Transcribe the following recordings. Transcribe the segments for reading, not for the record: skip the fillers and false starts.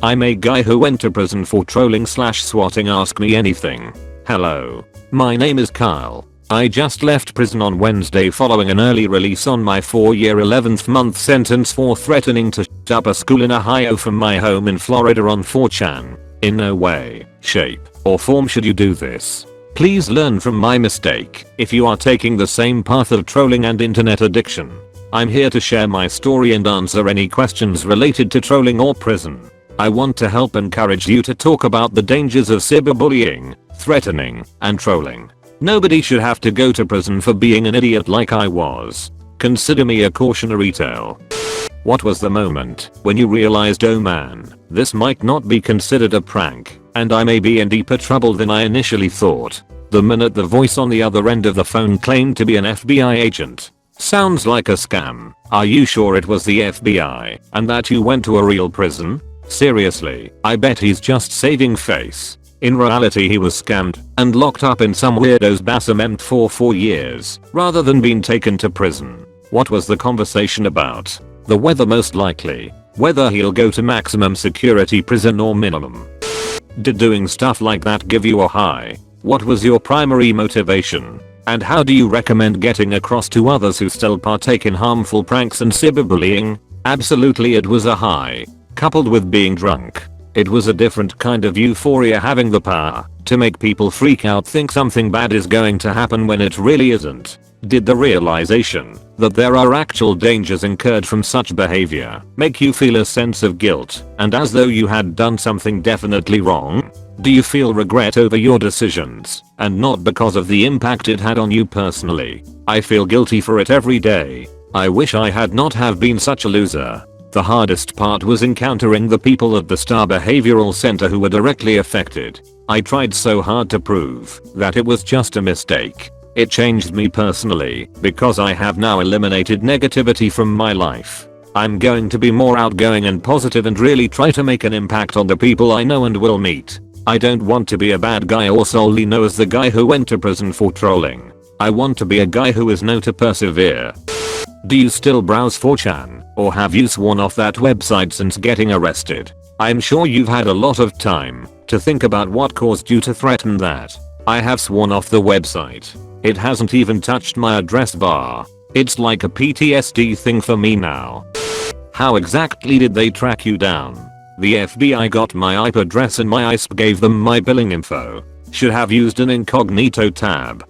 I'm a guy who went to prison for trolling/swatting. Ask me anything. Hello. My name is Kyle. I just left prison on Wednesday following an early release on my 4-year 11th month sentence for threatening to shut up a school in Ohio from my home in Florida on 4chan. In no way, shape, or form should you do this. Please learn from my mistake if you are taking the same path of trolling and internet addiction. I'm here to share my story and answer any questions related to trolling or prison. I want to help encourage you to talk about the dangers of cyberbullying, threatening, and trolling. Nobody should have to go to prison for being an idiot like I was. Consider me a cautionary tale. What was the moment when you realized, oh man, this might not be considered a prank, and I may be in deeper trouble than I initially thought? The minute the voice on the other end of the phone claimed to be an FBI agent. Sounds like a scam. Are you sure it was the FBI and that you went to a real prison? Seriously, I bet he's just saving face. In reality he was scammed and locked up in some weirdo's basement for 4 years rather than being taken to prison. What was the conversation about? The weather most likely. Whether he'll go to maximum security prison or minimum. Did doing stuff like that give you a high? What was your primary motivation? And how do you recommend getting across to others who still partake in harmful pranks and cyberbullying? Absolutely, it was a high. Coupled with being drunk. It was a different kind of euphoria, having the power to make people freak out, think something bad is going to happen when it really isn't. Did the realization that there are actual dangers incurred from such behavior make you feel a sense of guilt and as though you had done something definitely wrong? Do you feel regret over your decisions and not because of the impact it had on you personally? I feel guilty for it every day. I wish I had not have been such a loser. The hardest part was encountering the people at the Star Behavioral Center who were directly affected. I tried so hard to prove that it was just a mistake. It changed me personally because I have now eliminated negativity from my life. I'm going to be more outgoing and positive and really try to make an impact on the people I know and will meet. I don't want to be a bad guy or solely known as the guy who went to prison for trolling. I want to be a guy who is known to persevere. Do you still browse 4chan, or have you sworn off that website since getting arrested? I'm sure you've had a lot of time to think about what caused you to threaten that. I have sworn off the website. It hasn't even touched my address bar. It's like a PTSD thing for me now. How exactly did they track you down? The FBI got my IP address and my ISP gave them my billing info. Should have used an incognito tab.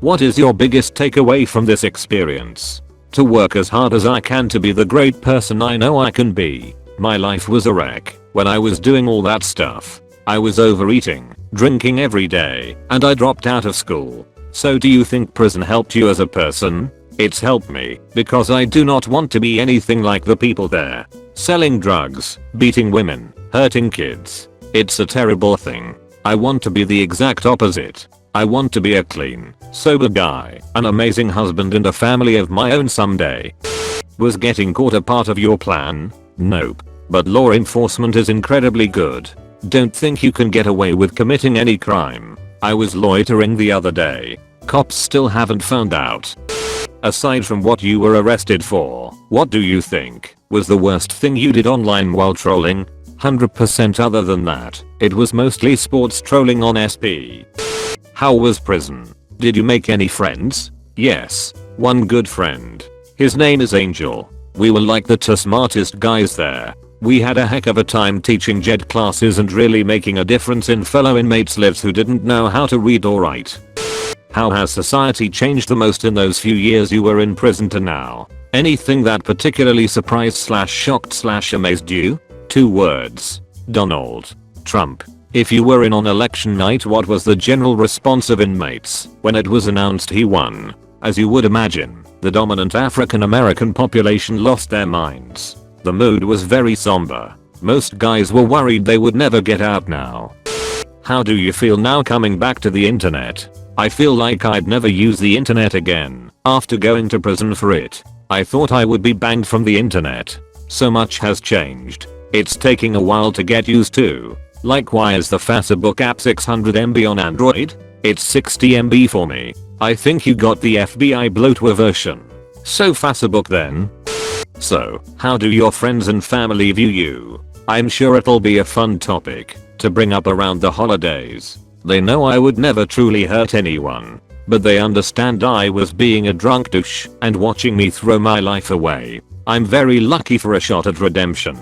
What is your biggest takeaway from this experience? To work as hard as I can to be the great person I know I can be. My life was a wreck when I was doing all that stuff. I was overeating, drinking every day, and I dropped out of school. So do you think prison helped you as a person? It's helped me because I do not want to be anything like the people there. Selling drugs, beating women, hurting kids. It's a terrible thing. I want to be the exact opposite. I want to be a clean, sober guy, an amazing husband and a family of my own someday. Was getting caught a part of your plan? Nope. But law enforcement is incredibly good. Don't think you can get away with committing any crime. I was loitering the other day. Cops still haven't found out. Aside from what you were arrested for, what do you think was the worst thing you did online while trolling? 100% other than that, it was mostly sports trolling on SP. How was prison? Did you make any friends? Yes, one good friend. His name is Angel. We were like the two smartest guys there. We had a heck of a time teaching GED classes and really making a difference in fellow inmates' lives who didn't know how to read or write. How has society changed the most in those few years you were in prison to now? Anything that particularly surprised/shocked/amazed you? 2 words. Donald Trump. If you were in on election night, what was the general response of inmates when it was announced he won? As you would imagine, the dominant African American population lost their minds. The mood was very somber. Most guys were worried they would never get out now. How do you feel now coming back to the internet? I feel like I'd never use the internet again after going to prison for it. I thought I would be banned from the internet. So much has changed. It's taking a while to get used to. Like, why is the Facebook app 600 MB on Android? It's 60 MB for me. I think you got the FBI bloatware version. So Facebook then? So, how do your friends and family view you? I'm sure it'll be a fun topic to bring up around the holidays. They know I would never truly hurt anyone, but they understand I was being a drunk douche and watching me throw my life away. I'm very lucky for a shot at redemption.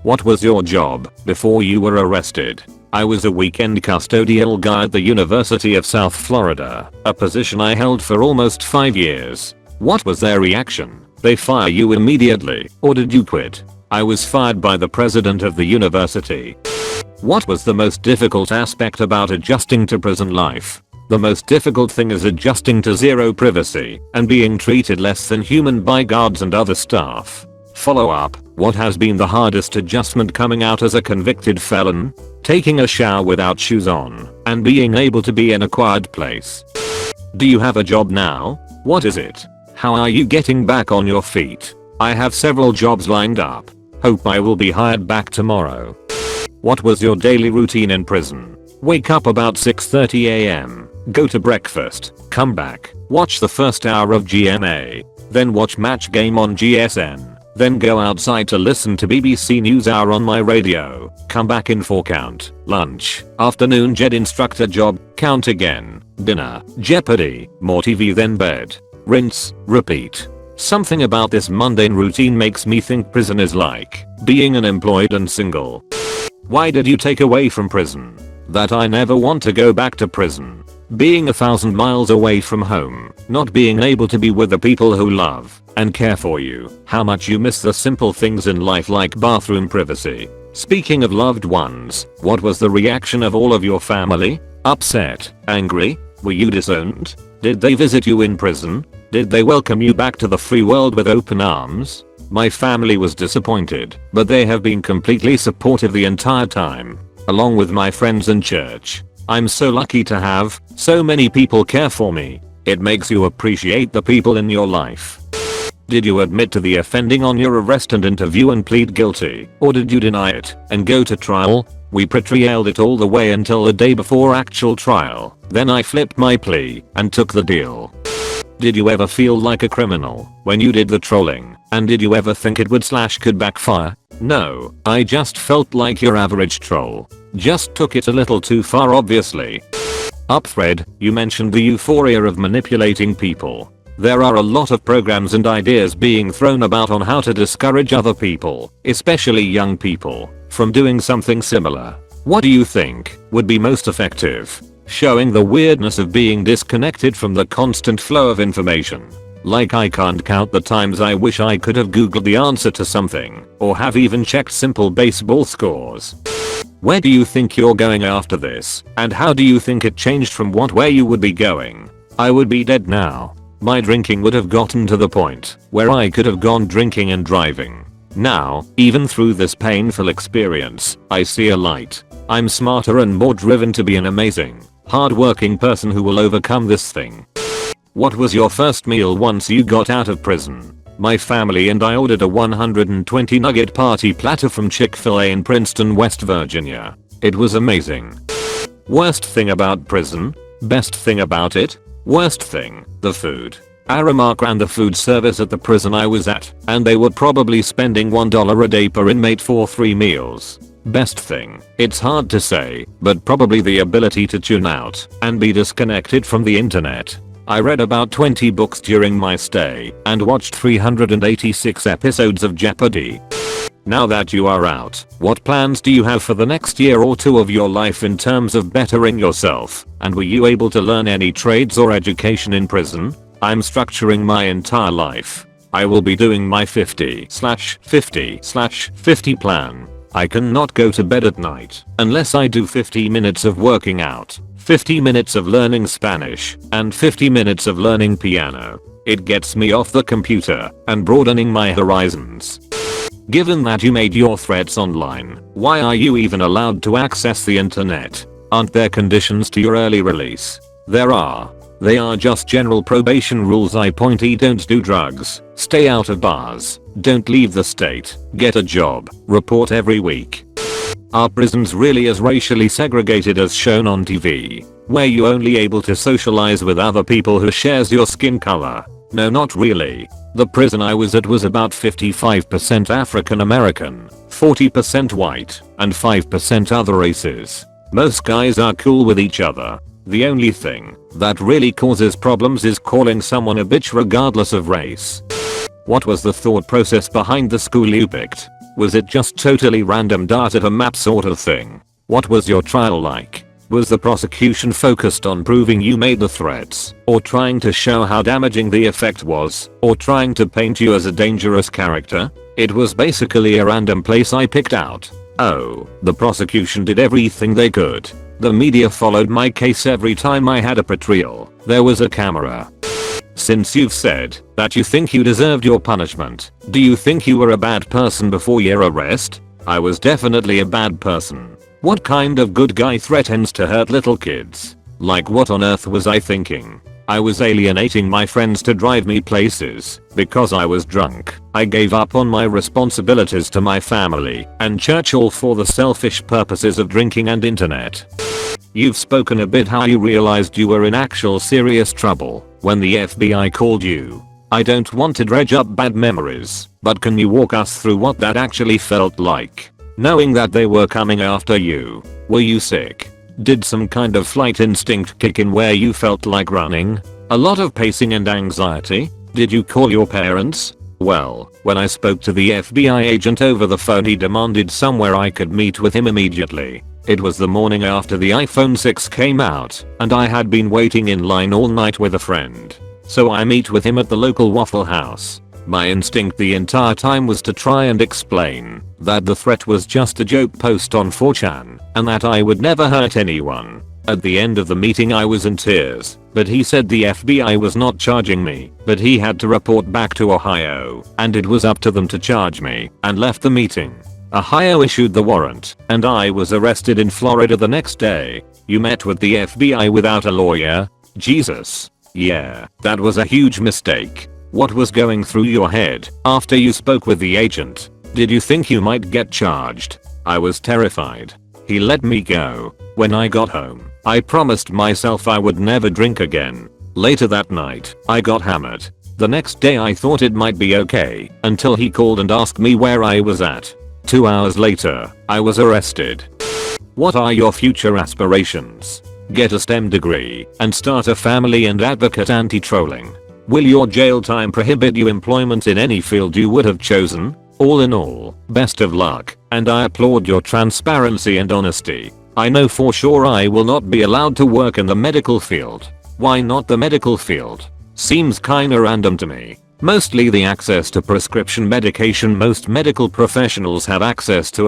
What was your job before you were arrested? I was a weekend custodial guy at the University of South Florida, a position I held for almost 5 years. What was their reaction? They fire you immediately, or did you quit? I was fired by the president of the university. What was the most difficult aspect about adjusting to prison life? The most difficult thing is adjusting to zero privacy and being treated less than human by guards and other staff. Follow up, what has been the hardest adjustment coming out as a convicted felon? Taking a shower without shoes on and being able to be in a quiet place. Do you have a job now? What is it? How are you getting back on your feet? I have several jobs lined up. Hope I will be hired back tomorrow. What was your daily routine in prison? Wake up about 6:30 am, go to breakfast, come back, watch the first hour of GMA, then watch Match Game on GSN. Then go outside to listen to BBC News Hour on my radio, come back in for count, lunch, afternoon JED instructor job, count again, dinner, Jeopardy, more TV then bed, rinse, repeat. Something about this mundane routine makes me think prison is like being unemployed and single. Why did you take away from prison? That I never want to go back to prison. Being 1,000 miles away from home, not being able to be with the people who love and care for you, how much you miss the simple things in life like bathroom privacy. Speaking of loved ones, what was the reaction of all of your family? Upset? Angry? Were you disowned? Did they visit you in prison? Did they welcome you back to the free world with open arms? My family was disappointed, but they have been completely supportive the entire time, along with my friends and church. I'm so lucky to have so many people care for me. It makes you appreciate the people in your life. Did you admit to the offending on your arrest and interview and plead guilty, or did you deny it and go to trial? We pre-trialed it all the way until the day before actual trial. Then I flipped my plea and took the deal. Did you ever feel like a criminal when you did the trolling? And did you ever think it could backfire? No, I just felt like your average troll. Just took it a little too far obviously. Up Fred, you mentioned the euphoria of manipulating people. There are a lot of programs and ideas being thrown about on how to discourage other people, especially young people, from doing something similar. What do you think would be most effective? Showing the weirdness of being disconnected from the constant flow of information. Like I can't count the times I wish I could have googled the answer to something, or have even checked simple baseball scores. Where do you think you're going after this, and how do you think it changed from where you would be going? I would be dead now. My drinking would have gotten to the point where I could have gone drinking and driving. Now, even through this painful experience, I see a light. I'm smarter and more driven to be an amazing, hard-working person who will overcome this thing. What was your first meal once you got out of prison? My family and I ordered a 120 nugget party platter from Chick-fil-A in Princeton, West Virginia. It was amazing. Worst thing about prison? Best thing about it? Worst thing, the food. IAmA ran the food service at the prison I was at, and they were probably spending $1 a day per inmate for 3 meals. Best thing, it's hard to say, but probably the ability to tune out and be disconnected from the internet. I read about 20 books during my stay and watched 386 episodes of Jeopardy. Now that you are out, what plans do you have for the next year or two of your life in terms of bettering yourself? And were you able to learn any trades or education in prison? I'm structuring my entire life. I will be doing my 50/50/50 plan. I cannot go to bed at night unless I do 50 minutes of working out, 50 minutes of learning Spanish, and 50 minutes of learning piano. It gets me off the computer and broadening my horizons. Given that you made your threats online, why are you even allowed to access the internet? Aren't there conditions to your early release? There are. They are just general probation rules. Don't do drugs, stay out of bars, don't leave the state, get a job, report every week. Are prisons really as racially segregated as shown on TV? Were you only able to socialize with other people who shares your skin color? No, not really. The prison I was at was about 55% African American, 40% white, and 5% other races. Most guys are cool with each other. The only thing that really causes problems is calling someone a bitch regardless of race. What was the thought process behind the school you picked? Was it just totally random dart at a map sort of thing? What was your trial like? Was the prosecution focused on proving you made the threats, or trying to show how damaging the effect was, or trying to paint you as a dangerous character? It was basically a random place I picked out. Oh, the prosecution did everything they could. The media followed my case every time I had a portrayal. There was a camera. Since you've said that you think you deserved your punishment, do you think you were a bad person before your arrest? I was definitely a bad person. What kind of good guy threatens to hurt little kids? Like, what on earth was I thinking? I was alienating my friends to drive me places because I was drunk. I gave up on my responsibilities to my family and church, all for the selfish purposes of drinking and internet. You've spoken a bit how you realized you were in actual serious trouble when the FBI called you. I don't want to dredge up bad memories, but can you walk us through what that actually felt like? Knowing that they were coming after you. Were you sick? Did some kind of flight instinct kick in where you felt like running? A lot of pacing and anxiety? Did you call your parents? Well, when I spoke to the FBI agent over the phone, he demanded somewhere I could meet with him immediately. It was the morning after the iPhone 6 came out, and I had been waiting in line all night with a friend. So I meet with him at the local Waffle House. My instinct the entire time was to try and explain that the threat was just a joke post on 4chan and that I would never hurt anyone. At the end of the meeting I was in tears, but he said the FBI was not charging me, but he had to report back to Ohio and it was up to them to charge me, and left the meeting. Ohio issued the warrant and I was arrested in Florida the next day. You met with the FBI without a lawyer? Jesus. Yeah, that was a huge mistake. What was going through your head after you spoke with the agent? Did you think you might get charged? I was terrified. He let me go. When I got home, I promised myself I would never drink again. Later that night, I got hammered. The next day I thought it might be okay until he called and asked me where I was at. 2 hours later, I was arrested. What are your future aspirations? Get a STEM degree and start a family and advocate anti-trolling. Will your jail time prohibit you employment in any field you would have chosen? All in all, best of luck, and I applaud your transparency and honesty. I know for sure I will not be allowed to work in the medical field. Why not the medical field? Seems kinda random to me. Mostly the access to prescription medication most medical professionals have access to